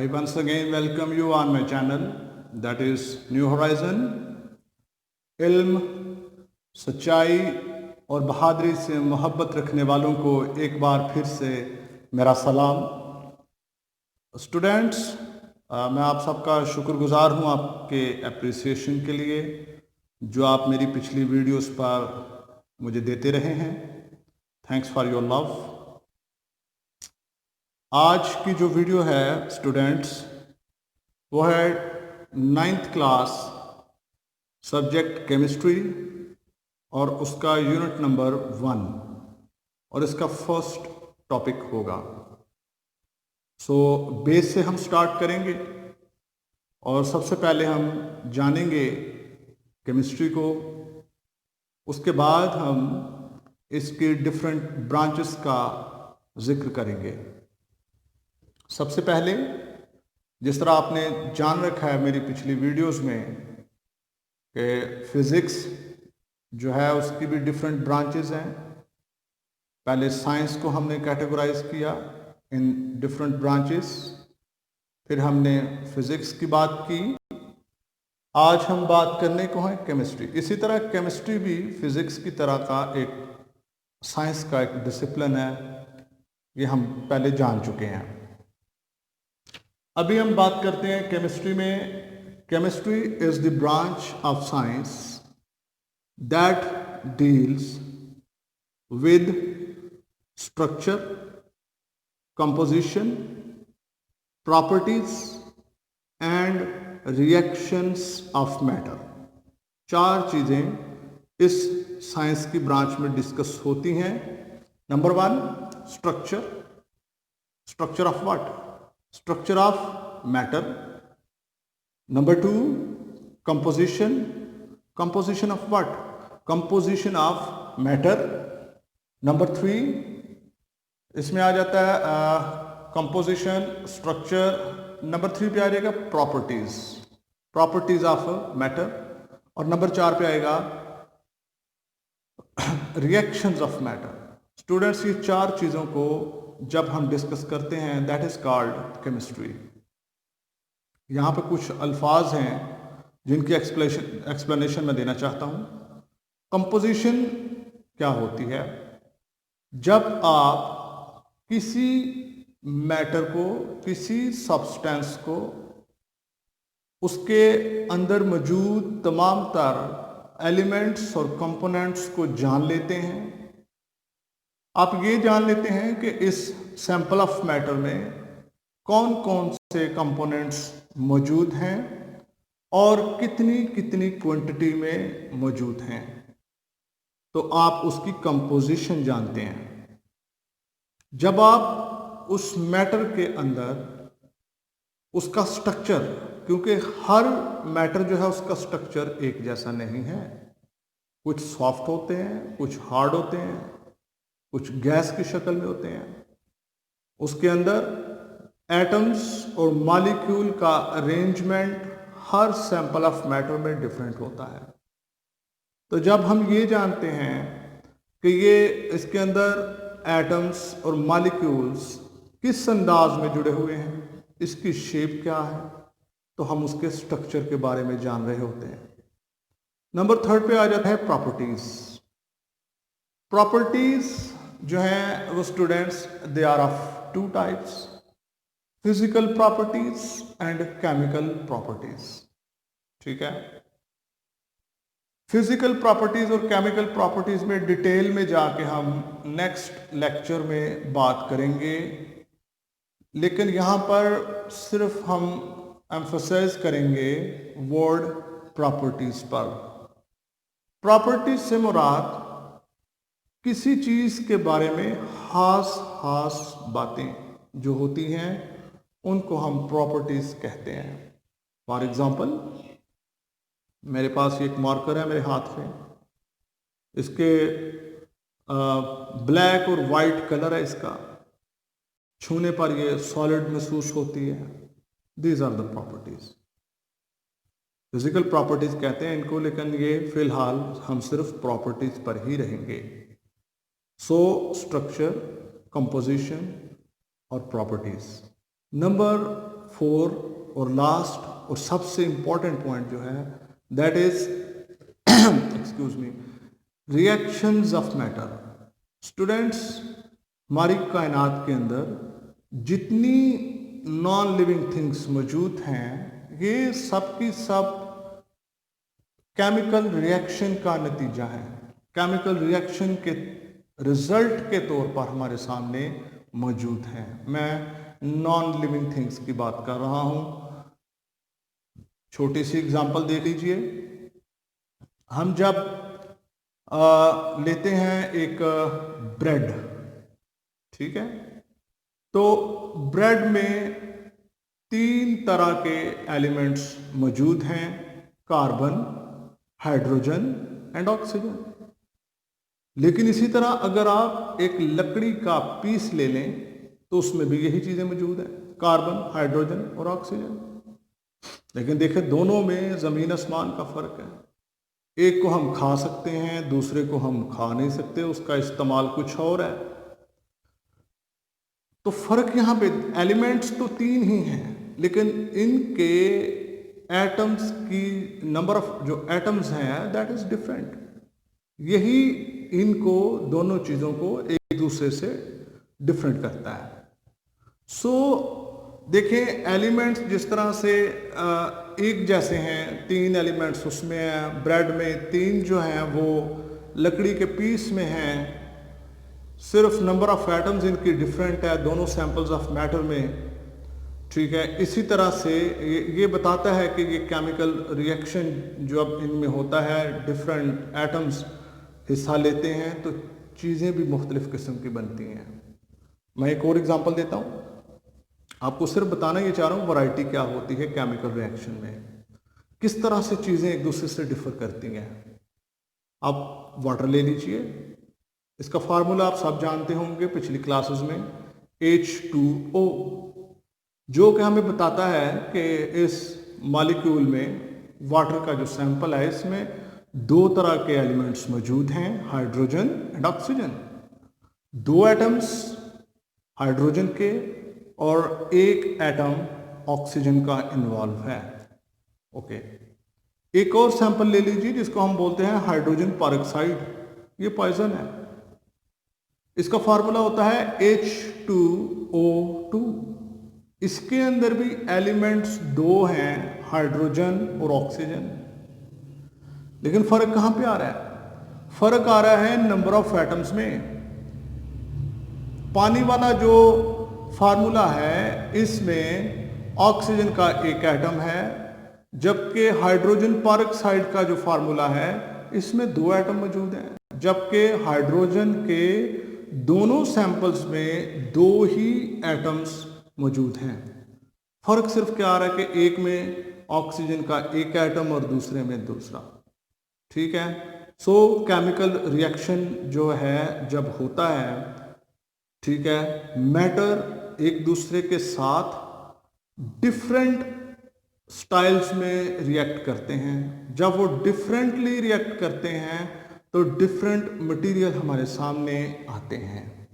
I once again welcome you on my channel, that is New Horizon. इल्म, सच्चाई और बहादुरी से मोहब्बत रखने वालों को एक बार फिर से मेरा सलाम। स्टूडेंट्स, मैं आप सबका शुक्रगुजार हूँ आपके अप्रिसिएशन के लिए जो आप मेरी पिछली वीडियोस पर मुझे देते रहे हैं। Thanks for your love. आज की जो वीडियो है स्टूडेंट्स, वो है 9th क्लास सब्जेक्ट केमिस्ट्री और उसका यूनिट नंबर 1 और इसका फर्स्ट टॉपिक होगा। सो बेस से हम स्टार्ट करेंगे और सबसे पहले हम जानेंगे केमिस्ट्री को। उसके बाद हम इसके डिफरेंट ब्रांचेस का जिक्र करेंगे। सबसे पहले, जिस तरह आपने जान रखा है मेरी पिछली वीडियोस में कि फिज़िक्स जो है उसकी भी डिफरेंट ब्रांचेस हैं। पहले साइंस को हमने कैटेगराइज किया इन डिफरेंट ब्रांचेस, फिर हमने फिज़िक्स की बात की। आज हम बात करने को हैं केमिस्ट्री। इसी तरह केमिस्ट्री भी फिज़िक्स की तरह का एक साइंस का एक डिसिप्लिन है, ये हम पहले जान चुके हैं। अभी हम बात करते हैं केमिस्ट्री में। Chemistry is the branch of science that deals with structure, composition, properties and reactions of matter. 4 चीज़ें इस साइंस की ब्रांच में डिस्कस होती हैं। Number 1, structure. Structure of what? Structure of matter. Number 2, composition. Composition of what? Composition of matter. Number 3, इसमें आ जाता है composition, structure. Number 3 पे आ जाएगा properties. Properties of matter. और नंबर 4 पे आएगा reactions of matter. स्टूडेंट्स, ये 4 चीज़ों को जब हम डिस्कस करते हैं दैट इज कॉल्ड केमिस्ट्री। यहाँ पे कुछ अल्फाज हैं जिनकी एक्सप्लेनेशन मैं देना चाहता हूँ। कंपोजिशन क्या होती है? जब आप किसी मैटर को, किसी सब्सटेंस को, उसके अंदर मौजूद तमाम तर एलिमेंट्स और कंपोनेंट्स को जान लेते हैं। आप ये जान लेते हैं कि इस सैंपल ऑफ मैटर में कौन कौन से कंपोनेंट्स मौजूद हैं और कितनी कितनी क्वांटिटी में मौजूद हैं, तो आप उसकी कंपोजिशन जानते हैं। जब आप उस मैटर के अंदर उसका स्ट्रक्चर, क्योंकि हर मैटर जो है उसका स्ट्रक्चर एक जैसा नहीं है, कुछ सॉफ्ट होते हैं, कुछ हार्ड होते हैं, कुछ गैस की शक्ल में होते हैं। उसके अंदर एटम्स और मॉलिक्यूल का arrangement her sample of matter में डिफरेंट होता है। तो जब हम ये जानते हैं कि ये इसके अंदर एटम्स और मॉलिक्यूल्स किस अंदाज में जुड़े हुए हैं, इसकी शेप क्या है, तो हम उसके स्ट्रक्चर के बारे में जान रहे होते हैं। नंबर 3 पे आ जाता है प्रॉपर्टीज। प्रॉपर्टीज जो हैं वो students, they are of 2 types, physical properties and chemical properties. ठीक है, फिजिकल प्रॉपर्टीज और केमिकल प्रॉपर्टीज में डिटेल में जाके हम नेक्स्ट लेक्चर में बात करेंगे, लेकिन यहाँ पर सिर्फ हम एम्फसाइज करेंगे वर्ड प्रॉपर्टीज पर। प्रॉपर्टीज से मुराद किसी चीज़ के बारे में खास बातें जो होती हैं उनको हम प्रॉपर्टीज़ कहते हैं। फॉर एग्ज़ाम्पल, मेरे पास एक मार्कर है मेरे हाथ में, इसके ब्लैक और वाइट कलर है, इसका छूने पर ये सॉलिड महसूस होती है। These are the properties. Physical properties कहते हैं इनको, लेकिन ये फ़िलहाल हम सिर्फ प्रॉपर्टीज़ पर ही रहेंगे। सो स्ट्रक्चर, कंपोजिशन और प्रॉपर्टीज। नंबर फोर और लास्ट और सबसे इंपॉर्टेंट पॉइंट जो है that is excuse me, reactions of matter. Students, हमारी कायनात के अंदर जितनी नॉन लिविंग थिंग्स मौजूद हैं ये सब की सब केमिकल रिएक्शन का नतीजा है, केमिकल रिएक्शन के रिजल्ट के तौर पर हमारे सामने मौजूद हैं। मैं नॉन लिविंग थिंग्स की बात कर रहा हूं। छोटी सी एग्जांपल दे लीजिए। हम जब लेते हैं एक ब्रेड, ठीक है, तो ब्रेड में 3 तरह के एलिमेंट्स मौजूद हैं, कार्बन, हाइड्रोजन एंड ऑक्सीजन। लेकिन इसी तरह अगर आप एक लकड़ी का पीस ले लें तो उसमें भी यही चीजें मौजूद हैं, कार्बन, हाइड्रोजन और ऑक्सीजन। लेकिन देखिए दोनों में जमीन आसमान का फर्क है। एक को हम खा सकते हैं, दूसरे को हम खा नहीं सकते, उसका इस्तेमाल कुछ और है। तो फर्क यहां पे, एलिमेंट्स तो 3 ही हैं लेकिन इनके एटम्स की नंबर ऑफ जो एटम्स हैं दैट इज डिफरेंट। यही इनको दोनों चीजों को एक दूसरे से डिफरेंट करता है। सो देखिए एलिमेंट्स जिस तरह से एक जैसे हैं, 3 एलिमेंट्स उसमें ब्रेड में 3 जो हैं वो लकड़ी के पीस में हैं, सिर्फ नंबर ऑफ एटम्स इनकी डिफरेंट है दोनों सैंपल्स ऑफ मैटर में, ठीक है। इसी तरह से ये बताता है कि ये केमिकल रिएक्शन जो अब इनमें होता है, डिफरेंट एटम्स हिस्सा लेते हैं तो चीज़ें भी मुख्तलिफ किस्म की बनती हैं। मैं एक और एग्जांपल देता हूँ, आपको सिर्फ बताना ये चाह रहा हूँ वैरायटी क्या होती है केमिकल रिएक्शन में, किस तरह से चीज़ें एक दूसरे से डिफर करती हैं। आप वाटर ले लीजिए, इसका फार्मूला आप सब जानते होंगे पिछली क्लासेस में, H2O, जो कि हमें बताता है कि इस मॉलिक्यूल में वाटर का जो सैंपल है इसमें 2 तरह के एलिमेंट्स मौजूद हैं, hydrogen and oxygen. 2 atoms hydrogen के और 1 एटम ऑक्सीजन का इन्वॉल्व है। ओके, एक और सैंपल ले लीजिए जिसको हम बोलते हैं हाइड्रोजन पेरोक्साइड, ये पॉइजन है। इसका फार्मूला होता है H2O2। इसके अंदर भी एलिमेंट्स 2 हैं, हाइड्रोजन और ऑक्सीजन। लेकिन फर्क कहां पे आ रहा है? फर्क आ रहा है नंबर ऑफ एटम्स में। पानी वाला जो फार्मूला है इसमें ऑक्सीजन का 1 एटम है, जबकि हाइड्रोजन पेरोक्साइड का जो फार्मूला है इसमें 2 एटम मौजूद हैं, जबकि हाइड्रोजन के दोनों सैंपल्स में 2 ही एटम्स मौजूद हैं। फर्क सिर्फ क्या आ रहा है कि एक में ऑक्सीजन का 1 एटम और दूसरे में दूसरा, ठीक है। सो केमिकल रिएक्शन जो है जब होता है, ठीक है, मैटर एक दूसरे के साथ डिफरेंट स्टाइल्स में रिएक्ट करते हैं। जब वो डिफरेंटली रिएक्ट करते हैं तो डिफरेंट मटेरियल हमारे सामने आते हैं।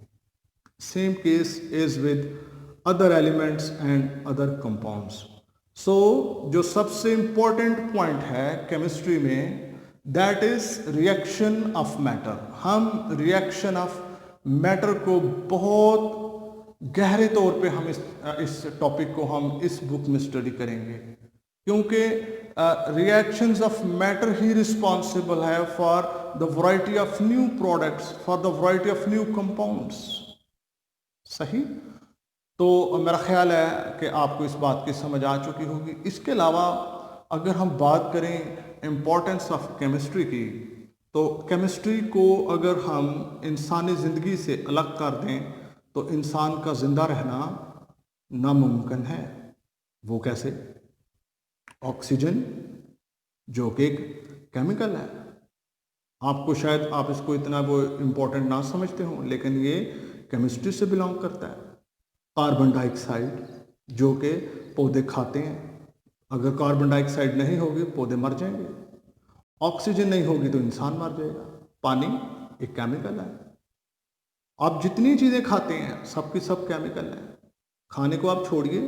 Same case is with other elements and other compounds. So जो सबसे इंपॉर्टेंट पॉइंट है केमिस्ट्री में that is reaction of matter. हम रिएक्शन ऑफ मैटर को बहुत गहरे तौर पे हम इस टॉपिक को हम इस बुक में स्टडी करेंगे, क्योंकि रिएक्शंस ऑफ मैटर ही रिस्पॉन्सिबल है for the variety of new products, for the variety of new compounds. सही? तो मेरा ख्याल है कि आपको इस बात की समझ आ चुकी होगी। इसके अलावा अगर हम बात करें इम्पोर्टेंस ऑफ केमिस्ट्री की, तो केमिस्ट्री को अगर हम इंसानी ज़िंदगी से अलग कर दें तो इंसान का ज़िंदा रहना नामुमकिन है। वो कैसे? ऑक्सीजन जो कि एक केमिकल है, आपको शायद आप इसको इतना वो इम्पोर्टेंट ना समझते हो, लेकिन ये केमिस्ट्री से बिलोंग करता है। कार्बन डाइऑक्साइड जो कि पौधे खाते हैं, अगर कार्बन डाइऑक्साइड नहीं होगी पौधे मर जाएंगे, ऑक्सीजन नहीं होगी तो इंसान मर जाएगा। पानी एक केमिकल है। आप जितनी चीज़ें खाते हैं सबकी सब केमिकल है। खाने को आप छोड़िए,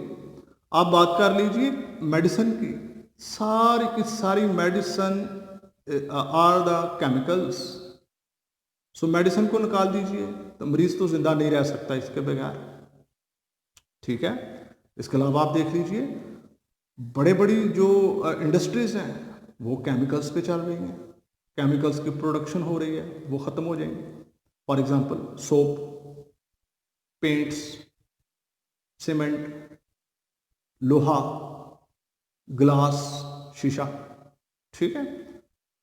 आप बात कर लीजिए मेडिसिन की, सारी medicine are the chemicals. So medicine को निकाल दीजिए तो मरीज तो जिंदा नहीं रह सकता इसके बगैर, ठीक है। इसके अलावा आप देख लीजिए बड़े बड़ी जो इंडस्ट्रीज हैं वो केमिकल्स पे चल रही हैं, केमिकल्स की प्रोडक्शन हो रही है, वो ख़त्म हो जाएंगे। For example soap, paints, cement, लोहा, ग्लास, शीशा, ठीक है।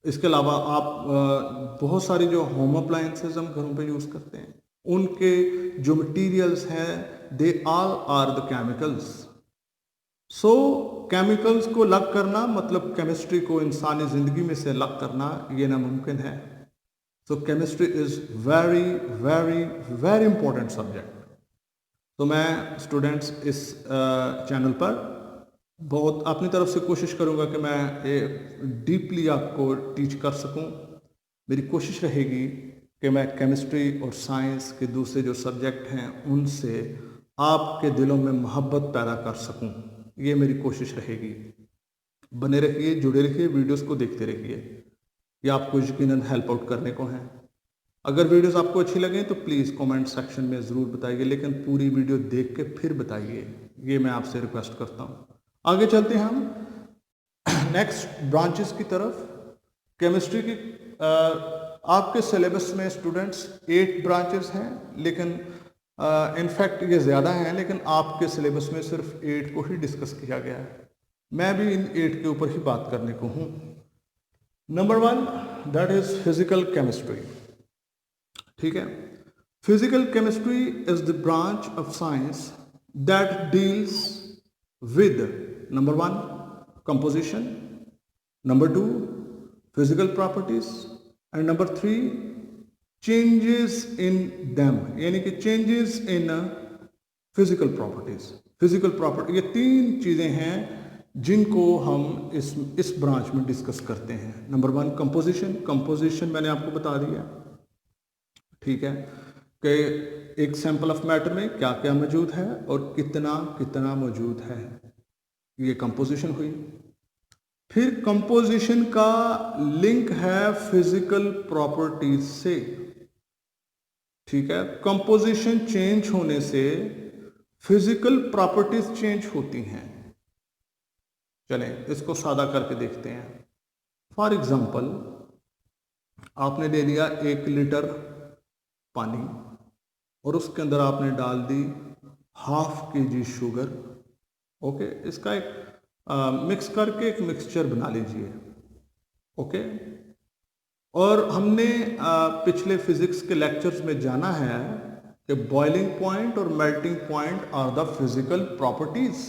इसके अलावा आप बहुत सारी जो होम अप्लायंसेस हम घरों पे यूज़ करते हैं उनके जो मटेरियल्स हैं they all are the chemicals. So chemicals को अलग करना मतलब केमिस्ट्री को इंसानी ज़िंदगी में से अलग करना ये नामुमकिन है। So chemistry is very very very important subject. तो मैं स्टूडेंट्स इस चैनल पर बहुत अपनी तरफ से कोशिश करूंगा कि मैं डीपली आपको टीच कर सकूं। मेरी कोशिश रहेगी कि मैं केमिस्ट्री और साइंस के दूसरे जो सब्जेक्ट हैं उनसे आपके दिलों में मोहब्बत पैदा कर सकूं, ये मेरी कोशिश रहेगी। बने रहिए, जुड़े रहिए, वीडियोस को देखते रहिए, ये आपको यकीनन हेल्प आउट करने को हैं। अगर वीडियोस आपको अच्छी लगें तो प्लीज़ कमेंट सेक्शन में ज़रूर बताइए, लेकिन पूरी वीडियो देख के फिर बताइए, ये मैं आपसे रिक्वेस्ट करता हूँ। आगे चलते हैं हम नेक्स्ट ब्रांचेस की तरफ। केमिस्ट्री की आपके सिलेबस में स्टूडेंट्स 8 ब्रांचेस हैं, लेकिन इनफैक्ट ये ज़्यादा हैं, लेकिन आपके सिलेबस में सिर्फ 8 को ही डिस्कस किया गया है। मैं भी इन 8 के ऊपर ही बात करने को हूँ। Number 1 that is physical chemistry, ठीक है। Physical chemistry is the branch of science that deals with number 1 composition, number 2 physical properties and number 3 changes in them, यानी कि changes in physical properties. Physical property ये 3 चीज़ें हैं जिनको हम इस ब्रांच में डिस्कस करते हैं। नंबर 1 कंपोजिशन, कंपोजिशन मैंने आपको बता दिया, ठीक है, कि एक सैंपल ऑफ मैटर में क्या क्या मौजूद है और कितना कितना मौजूद है, ये कंपोजिशन हुई। फिर कंपोजिशन का लिंक है फिजिकल प्रॉपर्टीज से, ठीक है। कंपोजिशन चेंज होने से फिजिकल प्रॉपर्टीज चेंज होती हैं। चलें इसको सादा करके देखते हैं। फॉर एग्जांपल आपने ले लिया 1 लीटर पानी और उसके अंदर आपने डाल दी ½ kg शुगर, ओके। इसका एक मिक्स करके एक मिक्सचर बना लीजिए, ओके। और हमने पिछले फिजिक्स के लेक्चर्स में जाना है कि बॉइलिंग पॉइंट और melting point are the physical properties,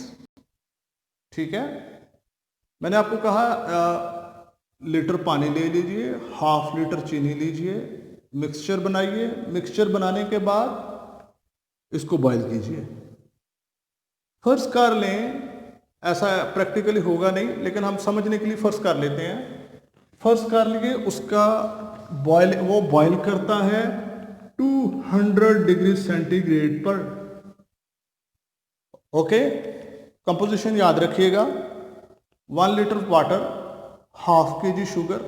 ठीक है। मैंने आपको कहा लीटर पानी ले लीजिए, ½ लीटर चीनी लीजिए, मिक्सचर बनाइए, मिक्सचर बनाने के बाद इसको बॉईल कीजिए। फर्ज कर लें, ऐसा प्रैक्टिकली होगा नहीं लेकिन हम समझने के लिए फर्ज कर लेते हैं, फर्ज कर लिए उसका वो बॉईल करता है 200 डिग्री सेंटीग्रेड पर, ओके। कंपोजिशन याद रखिएगा, 1 लीटर वाटर, ½ kg शुगर।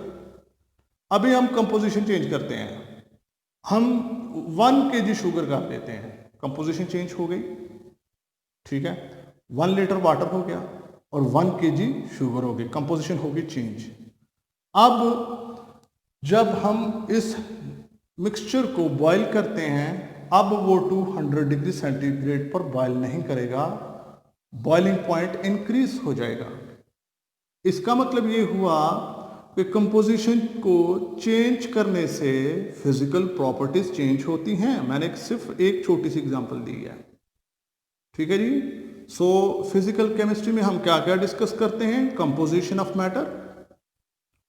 अभी हम कंपोजिशन चेंज करते हैं, हम 1 kg शुगर कर देते हैं, कंपोजिशन चेंज हो गई, ठीक है। 1 लीटर वाटर हो गया और 1 kg शुगर हो गई, कंपोजिशन हो गई चेंज। अब जब हम इस मिक्सचर को बॉईल करते हैं, अब वो 200 डिग्री सेंटीग्रेड पर बॉईल नहीं करेगा, बॉइलिंग पॉइंट इंक्रीज हो जाएगा। इसका मतलब ये हुआ कि कंपोजिशन को चेंज करने से फिजिकल प्रॉपर्टीज चेंज होती हैं। मैंने सिर्फ एक छोटी सी एग्जांपल दी है, ठीक है जी। सो फिजिकल केमिस्ट्री में हम क्या क्या डिस्कस करते हैं? Composition of matter,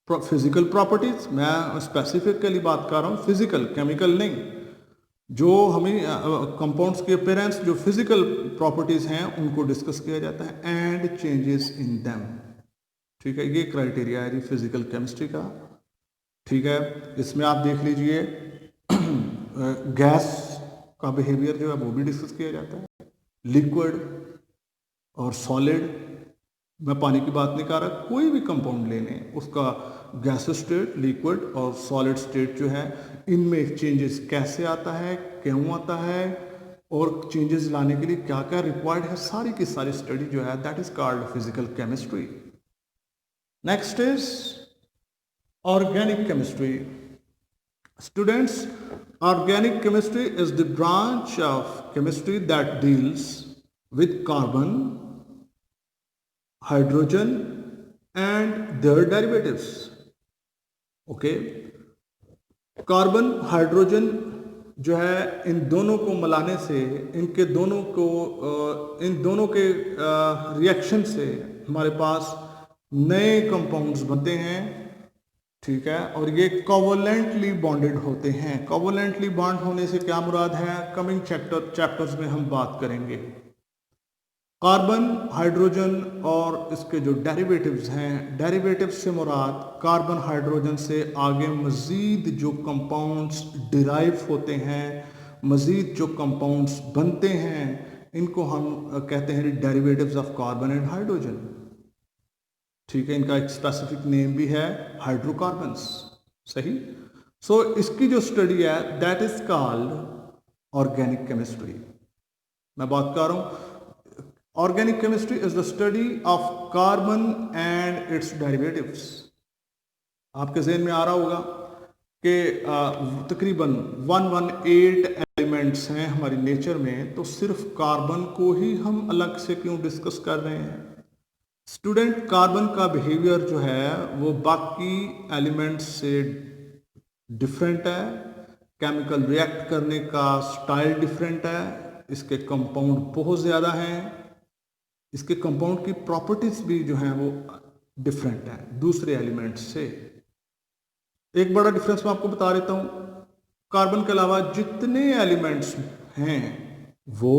physical properties, मैं स्पेसिफिकली बात कर रहा हूँ फिजिकल, केमिकल नहीं। जो हमें कंपाउंड्स के अपीयरेंस, जो फिजिकल प्रॉपर्टीज हैं उनको डिस्कस किया जाता है, एंड चेंजेस इन देम, ठीक है। ये क्राइटेरिया है जी फिजिकल केमिस्ट्री का, ठीक है। इसमें आप देख लीजिए गैस का बिहेवियर जो है वो भी डिस्कस किया जाता है, लिक्विड, और सॉलिड, मैं पानी की बात नहीं कर रहा, कोई भी कंपाउंड ले लें, उसका गैस स्टेट, लिक्विड और सॉलिड स्टेट जो है, इनमें चेंजेस कैसे आता है, क्यों आता है, और चेंजेस लाने के लिए क्या क्या रिक्वायर्ड है, सारी की सारी स्टडी जो है that is called physical chemistry. Next is organic chemistry. Students, organic chemistry is the branch of chemistry that deals with carbon, hydrogen and their derivatives. Okay? Carbon hydrogen जो है, इन दोनों को मिलाने से, इन दोनों के रिएक्शन से हमारे पास नए कंपाउंड्स बनते हैं, ठीक है, और ये कोवलेंटली बॉन्डेड होते हैं। कोवलेंटली बॉन्ड होने से क्या मुराद है, कमिंग चैप्टर्स में हम बात करेंगे। कार्बन, हाइड्रोजन और इसके जो डेरिवेटिव्स हैं, डेरिवेटिव्स से मुराद कार्बन हाइड्रोजन से आगे मज़ीद जो कंपाउंड्स डिराइव होते हैं, मज़ीद जो कंपाउंड्स बनते हैं, इनको हम कहते हैं derivatives of carbon and hydrogen. ठीक है, इनका एक स्पेसिफिक नेम भी है, हाइड्रोकार्बन्स। सही। सो इसकी जो स्टडी है that is called organic chemistry. मैं बात कर रहा हूं, organic chemistry is the study of carbon and it's derivatives. आपके जहन में आ रहा होगा कि तकरीबन 118 एलिमेंट्स हैं हमारी नेचर में, तो सिर्फ कार्बन को ही हम अलग से क्यों डिस्कस कर रहे हैं। स्टूडेंट, कार्बन का बिहेवियर जो है वो बाकी एलिमेंट्स से डिफरेंट है, केमिकल रिएक्ट करने का स्टाइल डिफरेंट है, इसके कंपाउंड बहुत ज़्यादा हैं, इसके कंपाउंड की प्रॉपर्टीज भी जो हैं वो डिफरेंट है दूसरे एलिमेंट्स से। एक बड़ा डिफरेंस मैं आपको बता देता हूँ, कार्बन के अलावा जितने एलिमेंट्स हैं वो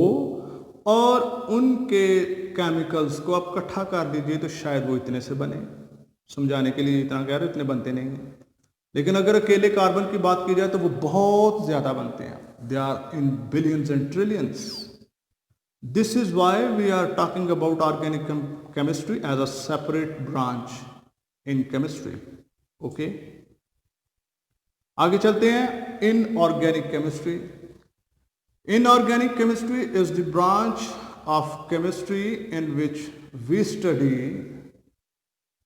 और उनके केमिकल्स को आप इकट्ठा कर दीजिए तो शायद वो इतने से बने। समझाने के लिए इतना कह रहे, इतने बनते नहीं हैं, लेकिन अगर अकेले कार्बन की बात की जाए तो वो बहुत ज़्यादा बनते हैं, they are in billions and trillions. This is why we are talking about organic chemistry as a separate branch in chemistry. Okay, आगे चलते हैं। In organic chemistry, inorganic chemistry is the branch of chemistry in which we study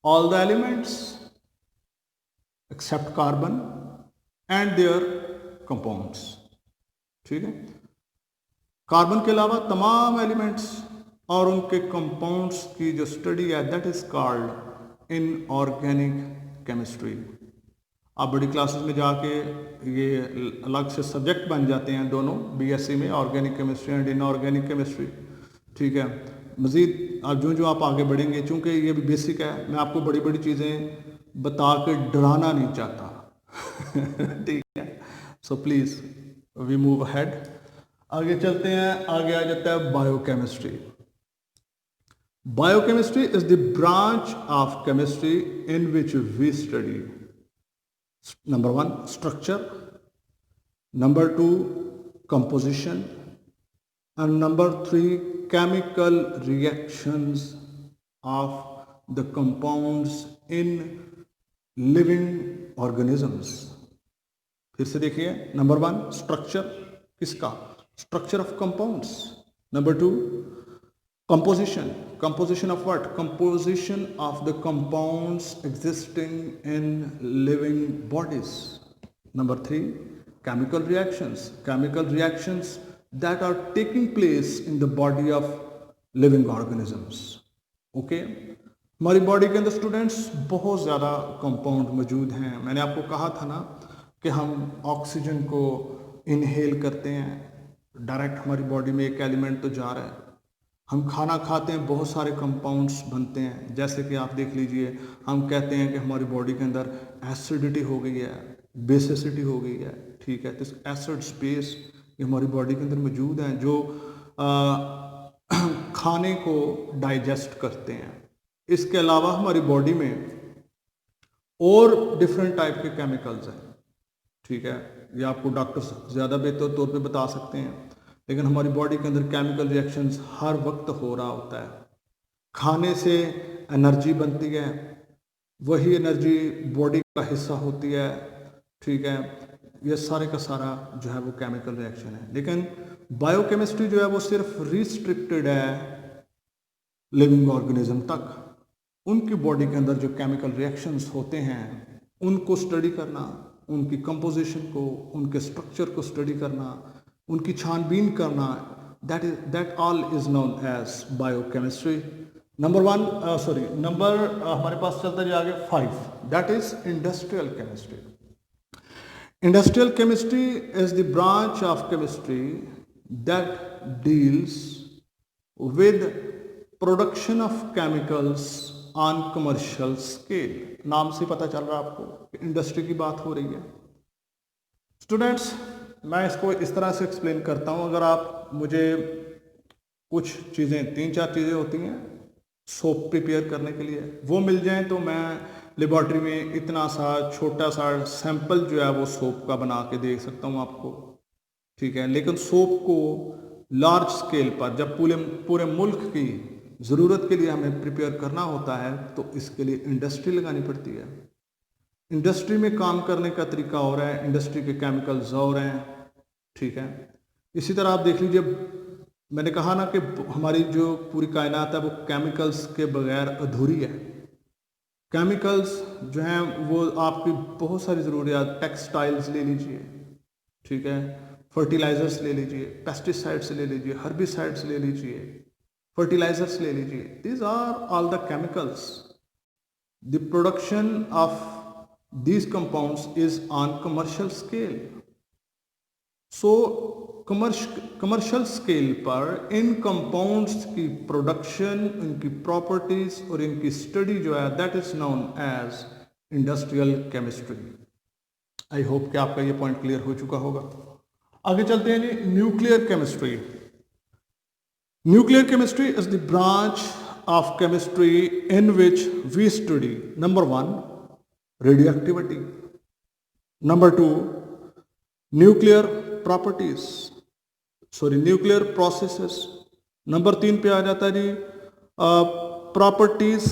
all the elements except carbon and their compounds। ठीक है, carbon के अलावा तमाम elements और उनके कंपाउंड्स की जो स्टडी है that is called inorganic chemistry. आप बड़ी क्लासेस में जाके ये अलग से सब्जेक्ट बन जाते हैं दोनों, बीएससी में organic chemistry and inorganic chemistry. ठीक है, मज़ीद आप जो आप आगे बढ़ेंगे, चूँकि ये भी बेसिक है, मैं आपको बड़ी बड़ी चीज़ें बता के डराना नहीं चाहता। ठीक है, so please we move ahead. आगे चलते हैं, आगे आ जाता है biochemistry. Biochemistry is the branch of chemistry in which we study number 1 structure, number 2 composition, and number 3 chemical reactions of the compounds in living organisms। फिर से देखिए, नंबर 1 स्ट्रक्चर, किसका, structure of compounds. Number 2 composition, composition of what, composition of the compounds existing in living bodies। number 3 chemical reactions, chemical reactions that are taking place in the body of living organisms। okay, हमारी body के अंदर students बहुत ज़्यादा compound मौजूद हैं। मैंने आपको कहा था ना कि हम ऑक्सीजन को इनहेल करते हैं, डायरेक्ट हमारी बॉडी में एक एलिमेंट तो जा रहा है। हम खाना खाते हैं, बहुत सारे कंपाउंड्स बनते हैं, जैसे कि आप देख लीजिए, हम कहते हैं कि हमारी बॉडी के अंदर एसिडिटी हो गई है, बेसिसिटी हो गई है। ठीक है, तो एसिड्स बेस ये हमारी बॉडी के अंदर मौजूद हैं जो खाने को डाइजेस्ट करते हैं। इसके अलावा हमारी बॉडी में और डिफरेंट टाइप के केमिकल्स हैं। ठीक है, ये आपको डॉक्टर्स ज़्यादा बेहतर तौर पे बता सकते हैं, लेकिन हमारी बॉडी के अंदर केमिकल रिएक्शंस हर वक्त हो रहा होता है। खाने से एनर्जी बनती है, वही एनर्जी बॉडी का हिस्सा होती है, ठीक है। ये सारे का सारा जो है वो केमिकल रिएक्शन है। लेकिन बायोकेमिस्ट्री जो है वो सिर्फ रिस्ट्रिक्टेड है लिविंग ऑर्गेनिज्म तक। उनकी बॉडी के अंदर जो केमिकल रिएक्शंस होते हैं उनको स्टडी करना, उनकी कंपोजिशन को, उनके स्ट्रक्चर को स्टडी करना, उनकी छानबीन करना, that all is known as biochemistry. Number हमारे पास चलता है आगे 5, that is industrial chemistry. Industrial chemistry is the branch of chemistry that deals with production of chemicals on commercial scale. नाम से पता चल रहा है आपको कि इंडस्ट्री की बात हो रही है। स्टूडेंट्स, मैं इसको इस तरह से एक्सप्लेन करता हूँ। अगर आप मुझे कुछ चीज़ें, 3-4 चीज़ें होती हैं सोप प्रिपेयर करने के लिए, वो मिल जाएं तो मैं लेबॉर्ट्री में इतना सा छोटा सा सैंपल जो है वो सोप का बना के देख सकता हूँ आपको, ठीक है। लेकिन सोप को लार्ज स्केल पर जब पूरे मुल्क की ज़रूरत के लिए हमें प्रिपेयर करना होता है तो इसके लिए इंडस्ट्री लगानी पड़ती है। इंडस्ट्री में काम करने का तरीका और है, इंडस्ट्री के केमिकल्स और हैं, ठीक है। इसी तरह आप देख लीजिए, मैंने कहा ना कि हमारी जो पूरी कायनात है वो केमिकल्स के बगैर अधूरी है। केमिकल्स जो हैं वो आपकी बहुत सारी ज़रूरियात, टेक्सटाइल्स ले लीजिए, ठीक है, फर्टिलाइज़र्स ले लीजिए, पेस्टिसाइड्स ले लीजिए, हर्बिसाइड्स ले लीजिए, फर्टिलाइजर्स ले लीजिए, these are all the chemicals. The production of these compounds is on commercial scale. So commercial scale पर इन compounds की production, इनकी properties और इनकी study जो है that is known as industrial chemistry. I hope कि आपका ये point clear हो चुका होगा। आगे चलते हैं जी, nuclear chemistry. Nuclear chemistry is the branch of chemistry in which we study number 1 radioactivity, number 2 nuclear processes, number 3 पे आ जाता है जी properties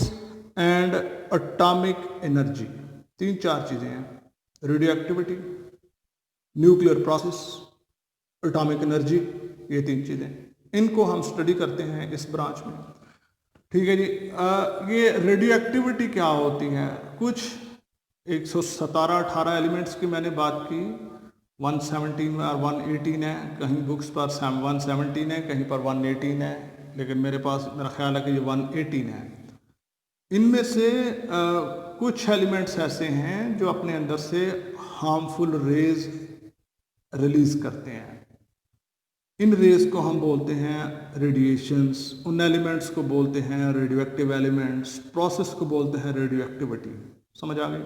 and atomic energy। 3-4 चीज़ें हैं, radioactivity, nuclear process, atomic energy, ये 3 चीज़ें, इनको हम स्टडी करते हैं इस ब्रांच में, ठीक है जी। ये रेडियो एक्टिविटी क्या होती है? कुछ 117-18 एलिमेंट्स की मैंने बात की, 117 और 118 है, कहीं बुक्स पर 117 है, कहीं पर 118 है, लेकिन मेरे पास मेरा ख्याल है कि ये 118 है। इनमें से कुछ एलिमेंट्स ऐसे हैं जो अपने अंदर से हार्मफुल रेज रिलीज करते हैं। इन रेज को हम बोलते हैं रेडिएशंस, उन एलिमेंट्स को बोलते हैं रेडियोएक्टिव एलिमेंट्स, प्रोसेस को बोलते हैं रेडियोएक्टिविटी। समझ आ गई?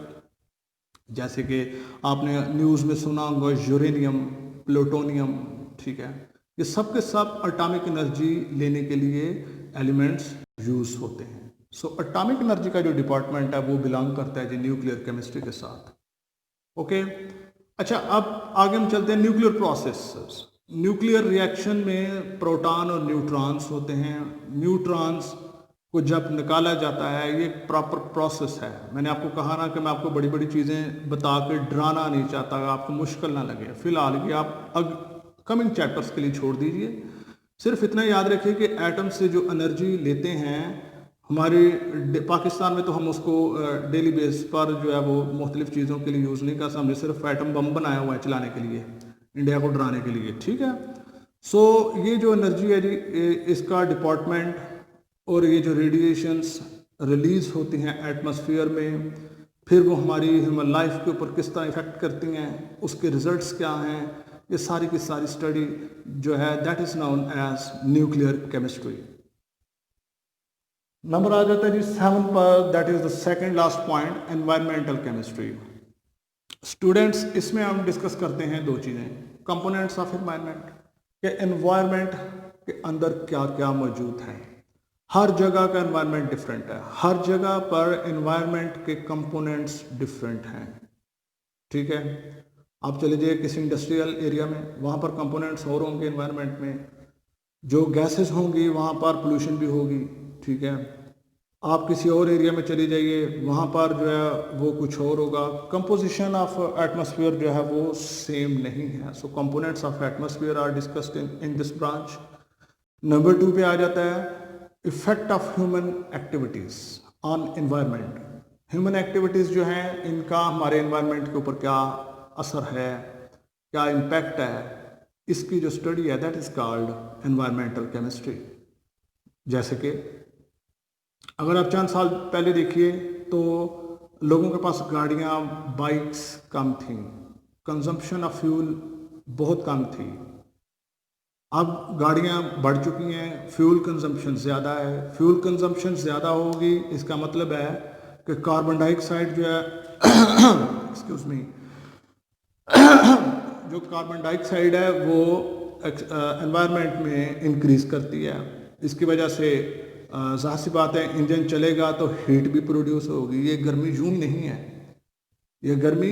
जैसे कि आपने न्यूज़ में सुना होगा यूरेनियम, प्लूटोनियम, ठीक है, ये सब के सब एटॉमिक एनर्जी लेने के लिए एलिमेंट्स यूज होते हैं। सो एटॉमिक एनर्जी का जो डिपार्टमेंट है वो बिलोंग करता है जी न्यूक्लियर केमिस्ट्री के साथ। ओके, अच्छा, अब आगे हम चलते हैं न्यूक्लियर प्रोसेस। न्यूक्लियर रिएक्शन में प्रोटॉन और न्यूट्रॉन्स होते हैं। न्यूट्रॉन्स को जब निकाला जाता है, ये एक प्रॉपर प्रोसेस है। मैंने आपको कहा ना कि मैं आपको बड़ी बड़ी चीज़ें बता के डराना नहीं चाहता, आपको मुश्किल ना लगे। फिलहाल ये आप कमिंग चैप्टर्स के लिए छोड़ दीजिए। सिर्फ इतना याद रखिए कि एटम से जो एनर्जी लेते हैं हमारे पाकिस्तान में, तो हम उसको डेली बेस पर जो है वो मुख्तलिफ़ चीज़ों के लिए यूज़ नहीं कर सकते। हमने सिर्फ एटम बम बनाया हुआ है चलाने के लिए, इंडिया को डराने के लिए, ठीक है। सो ये जो एनर्जी है जी, इसका डिपार्टमेंट और ये जो रेडिएशंस रिलीज़ होती हैं एटमॉस्फेयर में, फिर वो हमारी ह्यूमन लाइफ के ऊपर किस तरह इफ़ेक्ट करती हैं, उसके रिजल्ट्स क्या हैं, ये सारी की सारी स्टडी जो है that is known as nuclear chemistry. Number आ जाता है जी 7 पर, that is the second last point, environmental chemistry. Students, इसमें हम डिस्कस करते हैं 2 चीज़ें, कंपोनेंट्स ऑफ एनवायरनमेंट, के एनवायरनमेंट के अंदर क्या क्या मौजूद है। हर जगह का एनवायरनमेंट डिफरेंट है, हर जगह पर एनवायरनमेंट के कंपोनेंट्स डिफरेंट हैं, ठीक है। आप चले जाइए किसी इंडस्ट्रियल एरिया में, वहाँ पर कंपोनेंट्स और होंगे एनवायरनमेंट में, जो गैसेस होंगी वहाँ पर पोल्यूशन भी होगी, ठीक है। आप किसी और एरिया में चले जाइए, वहाँ पर जो है वो कुछ और होगा। कंपोजिशन ऑफ एटमॉस्फेयर जो है वो सेम नहीं है। So components of atmosphere are discussed in this branch. Number 2 पे आ जाता है effect of human activities on environment. Human activities जो हैं इनका हमारे एनवायरनमेंट के ऊपर क्या असर है, क्या इम्पैक्ट है, इसकी जो स्टडी है that is called environmental chemistry. जैसे कि अगर आप चंद साल पहले देखिए तो लोगों के पास गाड़ियाँ, बाइक्स कम थी, कंजम्पशन ऑफ फ्यूल बहुत कम थी। अब गाड़ियाँ बढ़ चुकी हैं, फ्यूल कंजम्पशन ज़्यादा है। फ्यूल कंजम्पशन ज़्यादा होगी, इसका मतलब है कि कार्बन डाइऑक्साइड जो है एक्सक्यूज मी जो कार्बन डाइऑक्साइड है वो एनवायरनमेंट में इंक्रीज़ करती है। इसकी वजह से ज़ाहिर सी बात है इंजन चलेगा तो हीट भी प्रोड्यूस होगी। ये गर्मी यूं ही नहीं है, ये गर्मी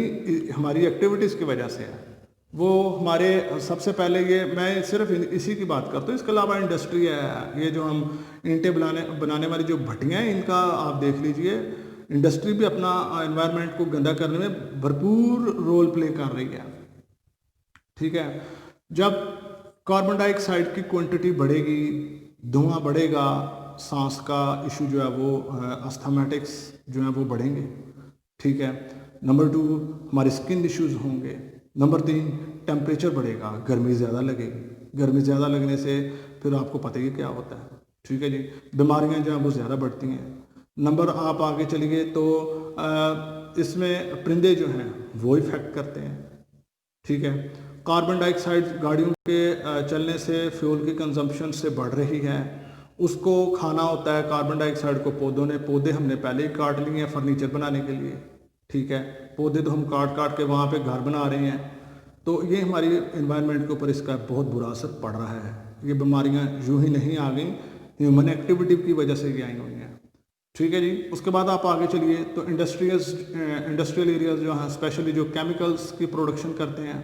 हमारी एक्टिविटीज़ की वजह से है। वो हमारे सबसे पहले ये मैं सिर्फ इसी की बात करता हूँ, इसके अलावा इंडस्ट्री है। ये जो हम ईंटें बनाने वाली जो भट्टियाँ हैं इनका आप देख लीजिए, इंडस्ट्री भी अपना एनवायरनमेंट को गंदा करने में भरपूर रोल प्ले कर रही है। ठीक है, जब कार्बन डाइऑक्साइड की क्वांटिटी बढ़ेगी, धुआं बढ़ेगा, सांस का इशू जो है वो अस्थमेटिक्स जो है वो बढ़ेंगे। ठीक है, नंबर 2 हमारे स्किन इश्यूज होंगे। नंबर 3 टेम्परेचर बढ़ेगा, गर्मी ज़्यादा लगेगी। गर्मी ज़्यादा लगने से फिर आपको पता ही क्या होता है। ठीक है जी, बीमारियां जो हैं वो ज़्यादा बढ़ती हैं। नंबर आप आगे चलिए तो इसमें परिंदे जो हैं वो इफ़ेक्ट करते हैं। ठीक है, कार्बन डाइऑक्साइड गाड़ियों के चलने से फ्यूल की कंजम्पशन से बढ़ रही है, उसको खाना होता है कार्बन डाइऑक्साइड को पौधे हमने पहले ही काट लिए हैं फर्नीचर बनाने के लिए। ठीक है, पौधे तो हम काट काट के वहाँ पे घर बना रहे हैं, तो ये हमारी एनवायरनमेंट के ऊपर इसका बहुत बुरा असर पड़ रहा है। ये बीमारियाँ यूं ही नहीं आ गई, ह्यूमन एक्टिविटी की वजह से ये आई हुई हैं। ठीक है जी, उसके बाद आप आगे चलिए तो इंडस्ट्रियल एरियाज जो हैं स्पेशली जो केमिकल्स की प्रोडक्शन करते हैं।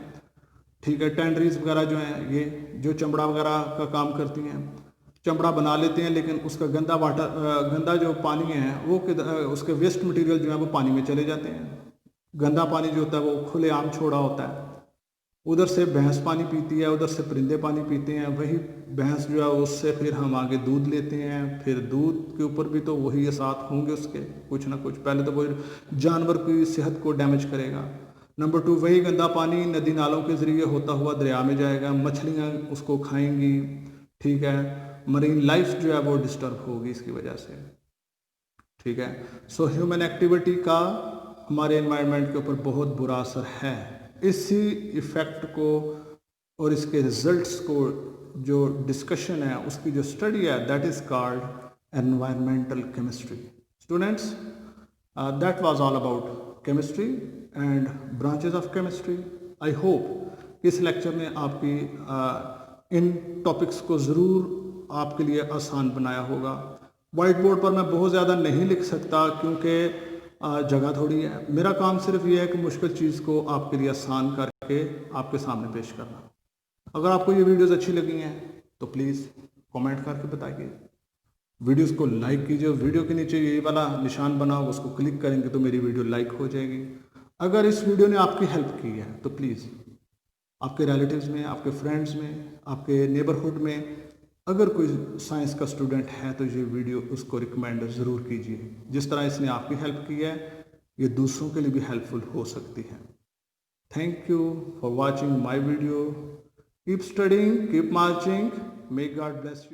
ठीक है, टैंडरीज वगैरह जो हैं ये जो चमड़ा वगैरह का काम करती हैं, चमड़ा बना लेते हैं, लेकिन उसका गंदा जो पानी है वो उसके वेस्ट मटेरियल जो है वो पानी में चले जाते हैं। गंदा पानी जो होता है वो खुलेआम छोड़ा होता है, उधर से भैंस पानी पीती है, उधर से परिंदे पानी पीते हैं। वही भैंस जो है उससे फिर हम आगे दूध लेते हैं, फिर दूध के ऊपर भी तो वही असरात होंगे उसके कुछ ना कुछ। पहले तो वो जानवर की सेहत को डैमेज करेगा। नंबर 2 वही गंदा पानी नदी नालों के ज़रिए होता हुआ दरिया में जाएगा, मछलियाँ उसको खाएंगी। ठीक है, मरीन लाइफ जो है वो डिस्टर्ब होगी इसकी वजह से। ठीक है, सो ह्यूमन एक्टिविटी का हमारे एनवायरनमेंट के ऊपर बहुत बुरा असर है। इसी इफ़ेक्ट को और इसके रिजल्ट्स को जो डिस्कशन है, उसकी जो स्टडी है that is called environmental chemistry. Students, that was all about chemistry and branches of chemistry. I hope इस लेक्चर ने आपकी इन टॉपिक्स को ज़रूर आपके लिए आसान बनाया होगा। वाइट बोर्ड पर मैं बहुत ज़्यादा नहीं लिख सकता क्योंकि जगह थोड़ी है। मेरा काम सिर्फ ये है कि मुश्किल चीज़ को आपके लिए आसान करके आपके सामने पेश करना। अगर आपको ये वीडियोस अच्छी लगी हैं तो प्लीज़ कमेंट करके बताइए, वीडियोस को लाइक कीजिए। वीडियो के नीचे ये वाला निशान बना हो उसको क्लिक करेंगे तो मेरी वीडियो लाइक हो जाएगी। अगर इस वीडियो ने आपकी हेल्प की है तो प्लीज़ आपके रिलेटिव्स में, आपके फ्रेंड्स में, आपके नेबरहुड में अगर कोई साइंस का स्टूडेंट है तो ये वीडियो उसको रिकमेंड ज़रूर कीजिए। जिस तरह इसने आपकी हेल्प की है ये दूसरों के लिए भी हेल्पफुल हो सकती है। Thank you for watching my video. Keep studying, keep marching, may God bless you.